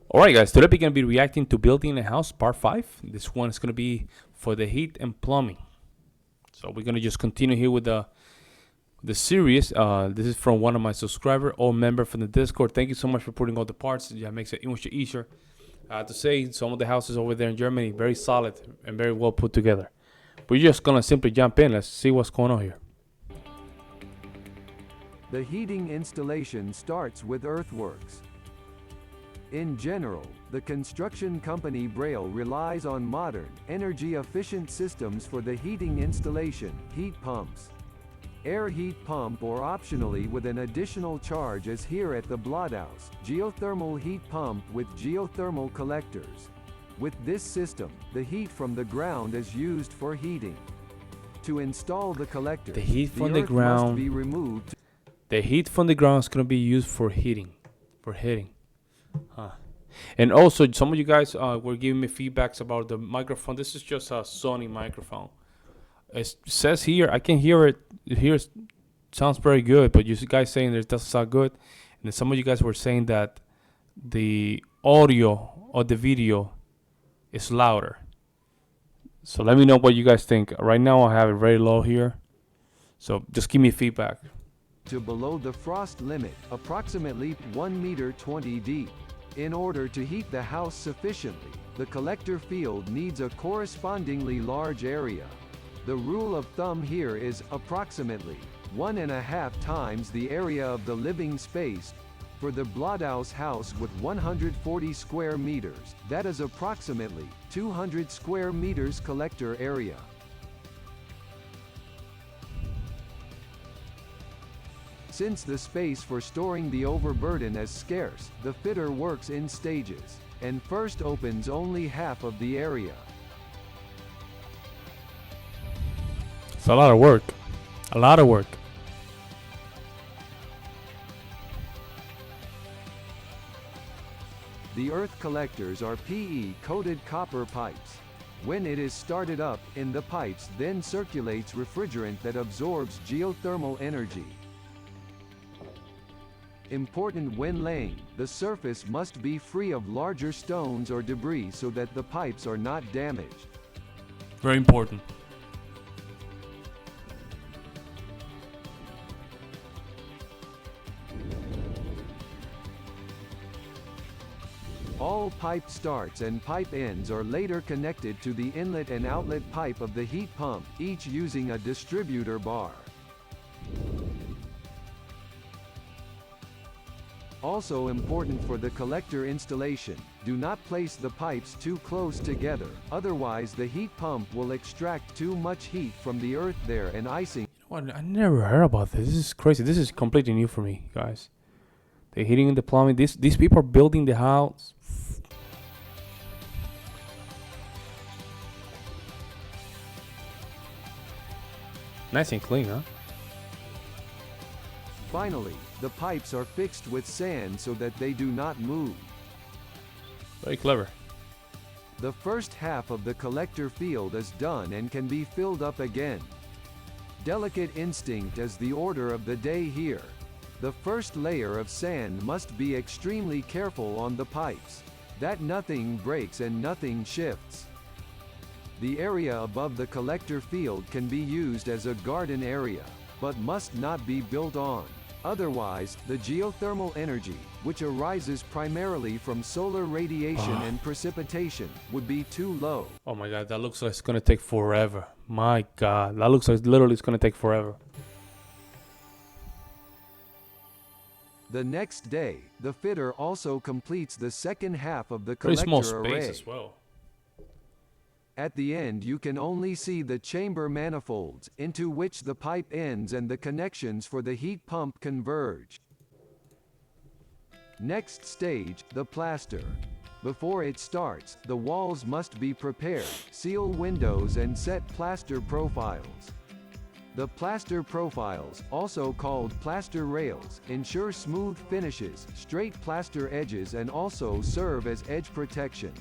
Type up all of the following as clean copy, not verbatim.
Alright guys, today we're going to be reacting to building a house part 5. This one is going to be for the heat and plumbing. So we're going to just continue here with the series. This is from one of my subscriber or member from the Discord. Thank you so much for putting all the parts. Yeah, it makes it much easier. I have to say, some of the houses over there in Germany, very solid and very well put together. We're just going to simply jump in. Let's see what's going on here. The heating installation starts with earthworks. In general, the construction company Braille relies on modern, energy-efficient systems for the heating installation, heat pumps. Air heat pump or optionally with an additional charge as here at the Blothaus, geothermal heat pump with geothermal collectors. With this system, the heat from the ground is used for heating. To install the collector, The heat from the the earth ground. must be removed. The heat from the ground is going to be used for heating, Huh. And also, some of you guys were giving me feedbacks about the microphone. This is just a Sony microphone. It says here, I can hear it. Here sounds very good, but you guys saying that it doesn't sound good. And then some of you guys were saying that the audio or the video is louder. So let me know what you guys think. Right now, I have it very low here. So just give me feedback. To below the frost limit, approximately 1 meter 20 deep. In order to heat the house sufficiently, the collector field needs a correspondingly large area. The rule of thumb here is approximately 1.5 times the area of the living space. For the Blothaus house with 140 square meters, that is approximately 200 square meters collector area. Since the space for storing the overburden is scarce, the fitter works in stages, and first opens only half of the area. It's a lot of work. A lot of work. The earth collectors are PE-coated copper pipes. When it is started up, in the pipes then circulates refrigerant that absorbs geothermal energy. Important when laying, the surface must be free of larger stones or debris so that the pipes are not damaged. Very important. All pipe starts and pipe ends are later connected to the inlet and outlet pipe of the heat pump, each using a distributor bar. Also important for the collector installation, do not place the pipes too close together, otherwise the heat pump will extract too much heat from the earth there and icing. You know what? I never heard about this. This is crazy. This is completely new for me, guys. The heating and the plumbing. These people are building the house. Nice and clean, huh? Finally, the pipes are fixed with sand so that they do not move. Very clever. The first half of the collector field is done and can be filled up again. Delicate instinct is the order of the day here. The first layer of sand must be extremely careful on the pipes, that nothing breaks and nothing shifts. The area above the collector field can be used as a garden area, but must not be built on. Otherwise, the geothermal energy, which arises primarily from solar radiation and precipitation, would be too low. Oh my god, that looks like it's gonna take forever. My god, that looks like literally it's gonna take forever. The next day, the fitter also completes the second half of the Very collector small space array. as well. At the end you can only see the chamber manifolds, into which the pipe ends and the connections for the heat pump converge. Next stage, the plaster. Before it starts, the walls must be prepared, seal windows and set plaster profiles. The plaster profiles, also called plaster rails, ensure smooth finishes, straight plaster edges and also serve as edge protection.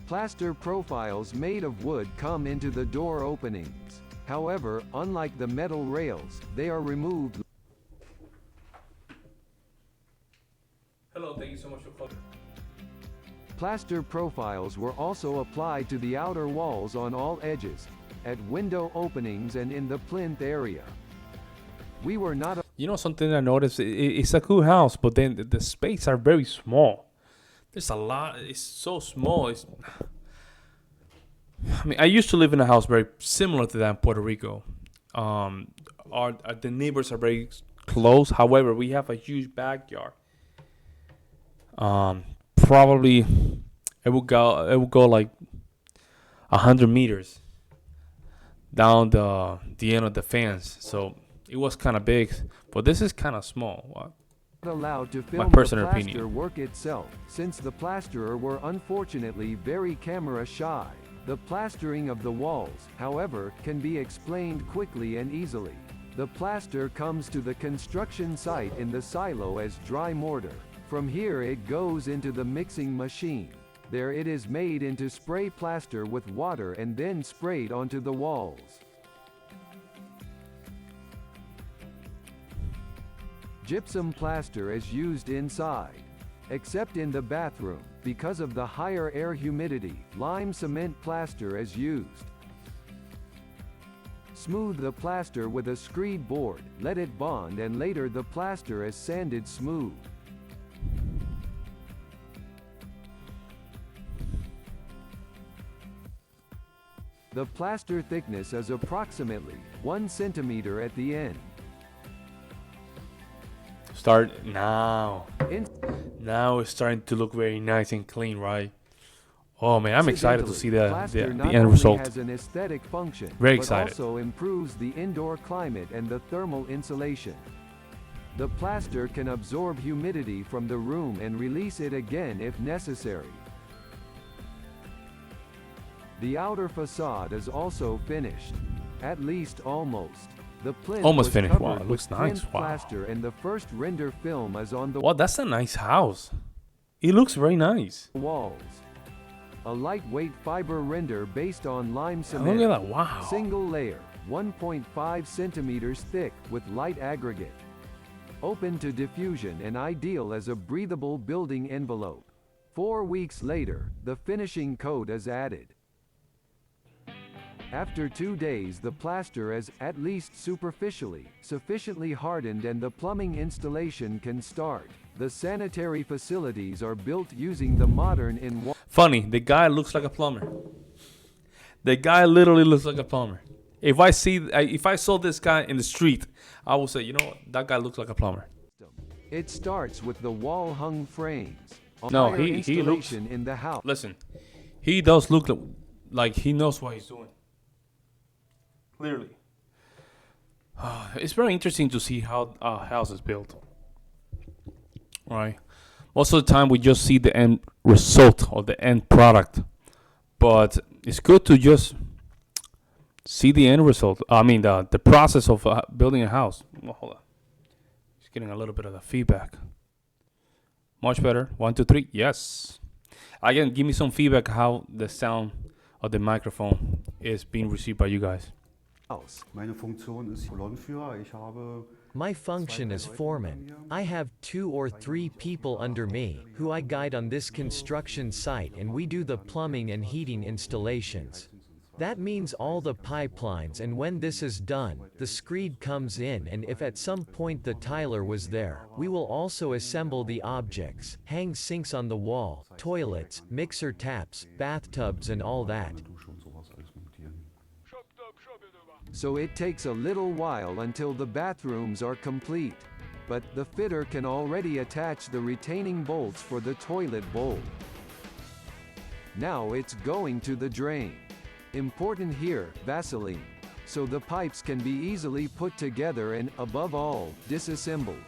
Plaster profiles made of wood come into the door openings. However, unlike the metal rails, they are removed. Hello, thank you so much for calling. Plaster profiles were also applied to the outer walls on all edges, at window openings and in the plinth area. We were not You know something I noticed? It's a cool house, but then the space are very small. There's a lot. It's so small. I mean, I used to live in a house very similar to that in Puerto Rico. The neighbors are very close. However, we have a huge backyard. Probably it would go like 100 meters down the end of the fence. So it was kind of big, but this is kind of small. allowed to My film the personal plaster opinion. work itself, since the plasterer were unfortunately very camera shy. The plastering of the walls, however, can be explained quickly and easily. The plaster comes to the construction site in the silo as dry mortar. From here it goes into the mixing machine. There it is made into spray plaster with water and then sprayed onto the walls. Gypsum plaster is used inside. Except in the bathroom, because of the higher air humidity, lime cement plaster is used. Smooth the plaster with a screed board, let it bond, and later the plaster is sanded smooth. The plaster thickness is approximately 1 centimeter at the end. Start now. In- Now it's starting to look very nice and clean, right? Oh man, I'm excited to see the plaster not end only result. has an aesthetic function, Very but excited. also improves the indoor climate and the thermal insulation. The plaster can absorb humidity from the room and release it again if necessary. The outer facade is also finished. At least almost. The plinth Almost was finished. Wow, covered it looks with nice. plinth Wow. plaster, and the first render film is on the Wow, that's a nice house. It looks very nice. walls. A lightweight fiber render based on lime Look cement. at that. Wow. Single layer, 1.5 centimeters thick, with light aggregate. Open to diffusion and ideal as a breathable building envelope. 4 weeks later, the finishing coat is added. After 2 days, the plaster is, at least superficially, sufficiently hardened and the plumbing installation can start. The sanitary facilities are built using the modern in Funny, the guy looks like a plumber. The guy literally looks like a plumber. If I saw this guy in the street, I would say, you know what, that guy looks like a plumber. It starts with the wall-hung frames. A No, higher he looks. installation in the house. Listen, he does look like he knows what he's doing. Clearly, it's very interesting to see how a house is built. Right. Most of the time, we just see the end result or the end product, but it's good to just see the end result. I mean, the process of building a house. Well, hold on. Just getting a little bit of the feedback. Much better. 1, 2, 3. Yes. Again, give me some feedback how the sound of the microphone is being received by you guys. Meine Funktion ist Kolonnenführer. Ich habe My function is foreman. I have 2 or 3 people under me, who I guide on this construction site, and we do the plumbing and heating installations. That means all the pipelines, and when this is done, the screed comes in, and if at some point the tiler was there, we will also assemble the objects, hang sinks on the wall, toilets, mixer taps, bathtubs and all that. Dusche und sowas alles montieren. So it takes a little while until the bathrooms are complete. But the fitter can already attach the retaining bolts for the toilet bowl. Now it's going to the drain. Important here, Vaseline. So the pipes can be easily put together and, above all, disassembled.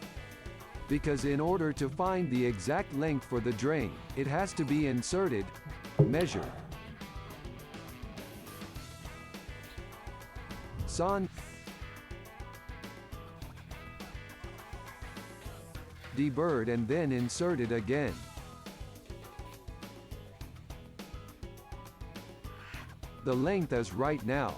Because in order to find the exact length for the drain, it has to be inserted, measured. Deburred and then inserted again. The length is right now,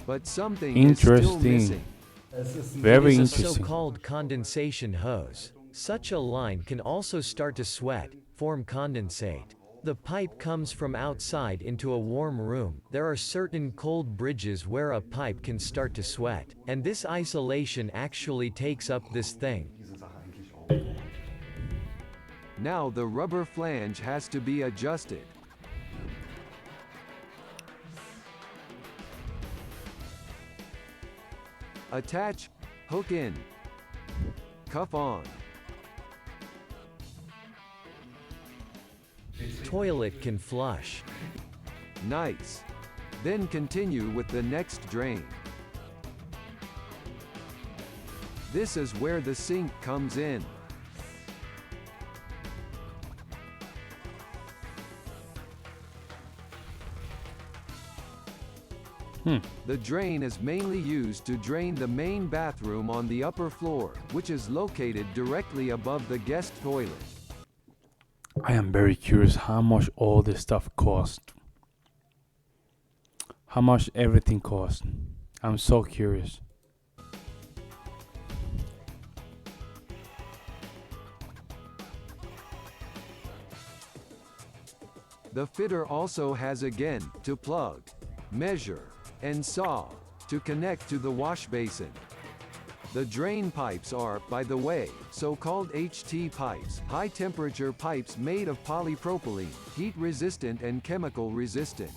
but something is still Interesting. missing. Very It is a interesting. so-called condensation hose. Such a line can also start to sweat, form condensate. The pipe comes from outside into a warm room. There are certain cold bridges where a pipe can start to sweat, and this isolation actually takes up this thing. Diese Sache eigentlich auch. Now the rubber flange has to be adjusted. Attach, hook in, cuff on. Toilet can flush. Nice. Then continue with the next drain. This is where the sink comes in. The drain is mainly used to drain the main bathroom on the upper floor, which is located directly above the guest toilet. I am very curious how much all this stuff cost. How much everything cost. I'm so curious. The fitter also has again to plug, measure, and saw to connect to the wash basin. The drain pipes are, by the way, so-called HT pipes, high-temperature pipes made of polypropylene, heat-resistant and chemical-resistant,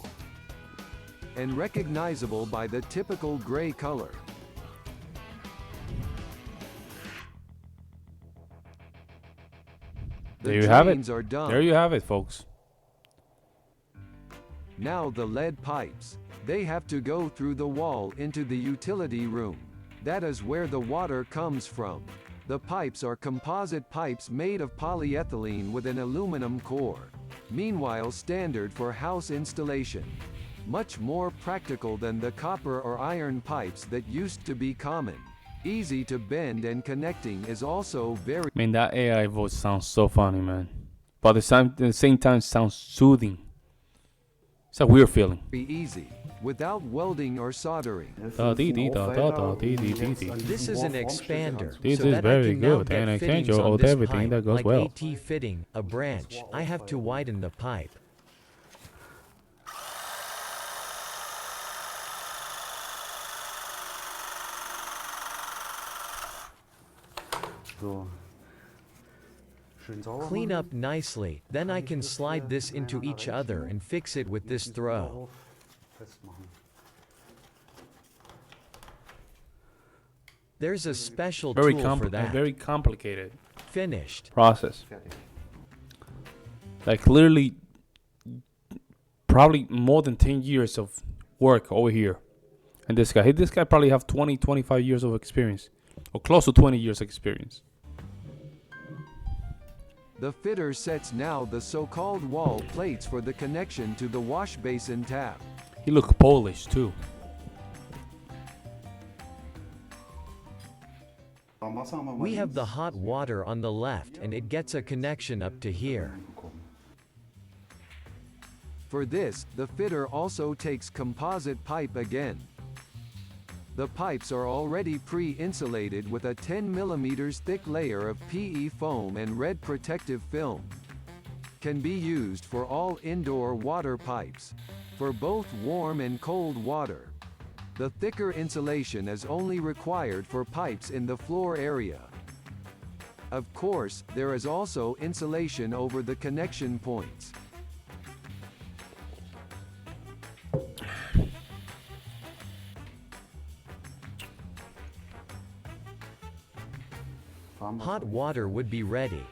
and recognizable by the typical gray color. The There you have it. drains are done. There you have it, folks. Now the lead pipes. They have to go through the wall into the utility room. That is where the water comes from. The pipes are composite pipes made of polyethylene with an aluminum core. Meanwhile, standard for house installation. Much more practical than the copper or iron pipes that used to be common. Easy to bend and connecting is also very Man, that AI voice sounds so funny, man. But at the same time, sounds soothing. It's a weird feeling. easy, without welding or soldering. This is an expander, This so is that I very can now good, get and I can fittings show on out this everything pipe, that goes like well. AT fitting, a branch. I have to widen the pipe. So. Schön sauber Clean machen. up nicely, then I can slide this into each other and fix it with this throw. Darauf festmachen. There's a special Very tool for that. very complicated Finished. process. Fertig. Like literally, probably more than 10 years of work over here. And this guy probably have 20, 25 years of experience, or close to 20 years experience. The fitter sets now the so-called wall plates for the connection to the wash basin tap. He look Polish too. Warmwasser haben wir mal We have links. the hot water on the left and it gets a connection up to here. Bekommen. For this, the fitter also takes composite pipe again. The pipes are already pre-insulated with a 10 mm thick layer of PE foam and red protective film. Can be used for all indoor water pipes. For both warm and cold water. The thicker insulation is only required for pipes in the floor area. Of course, there is also insulation over the connection points. Warmwasser. Hot water would be ready.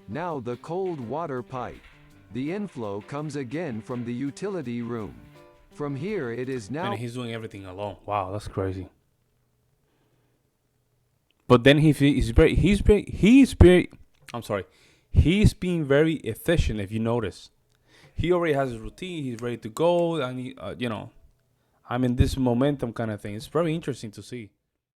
Now the cold water pipe. The inflow comes again from the utility room. From here it is now And he's doing everything alone. Wow, that's crazy. But then he's being very efficient. If you notice, he already has his routine. He's ready to go, and I'm in this momentum kind of thing. It's very interesting to see.